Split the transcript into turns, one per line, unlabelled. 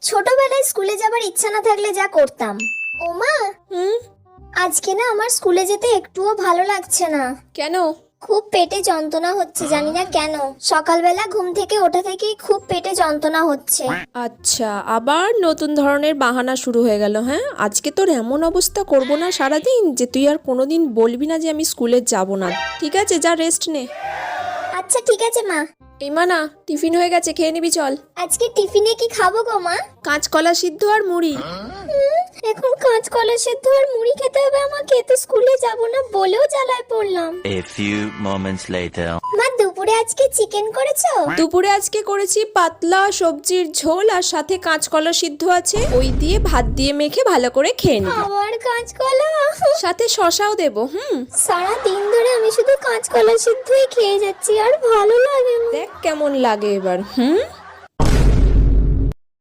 ছোটবেলায় স্কুলে যাবার ইচ্ছা না থাকলে যা করতাম। ওমা, আজকে না আমার স্কুলে যেতে একটুও ভালো লাগছে না।
কেন?
খুব পেটে যন্ত্রণা হচ্ছে, জানি না কেন। সকালবেলা ঘুম থেকে ওঠা থেকেই খুব পেটে যন্ত্রণা হচ্ছে।
আচ্ছা, আবার নতুন ধরনের বাহানা শুরু হয়ে গেল। হ্যাঁ, আজকে তোর এমন অবস্থা করব না সারাদিন যে তুই আর কোনোদিন বলবি না যে আমি স্কুলে যাব না। ঠিক আছে, যা রেস্ট নে।
আচ্ছা ঠিক আছে মা।
এই মানা, টিফিন হয়ে গেছে, খেয়ে নিবি চল।
আজকে টিফিনে কি খাবো গো মা?
কাঁচকলা সিদ্ধ আর মুড়ি।
এখন কাঁচকলা সেদ্ধ আর মুড়ি খেতে হবে আমাকে, তো স্কুলে যাব না বলেও জ্বালায় পড়লাম।
A few moments later.
মা, দুপুরে আজকে চিকেন করেছো?
দুপুরে আজকে করেছি পাতলা সবজির ঝোল, আর সাথে কাঁচকলা সিদ্ধ আছে, ওই দিয়ে ভাত দিয়ে মেখে ভালো করে খেয়ে নিবি।
আবার কাঁচকলা?
সাথে শশাও দেবো।
সারা দিন ধরে আমি শুধু কাঁচকলা সিদ্ধই খেয়ে যাচ্ছি, আর ভালো লাগে না।
দেখ কেমন লাগে এবার।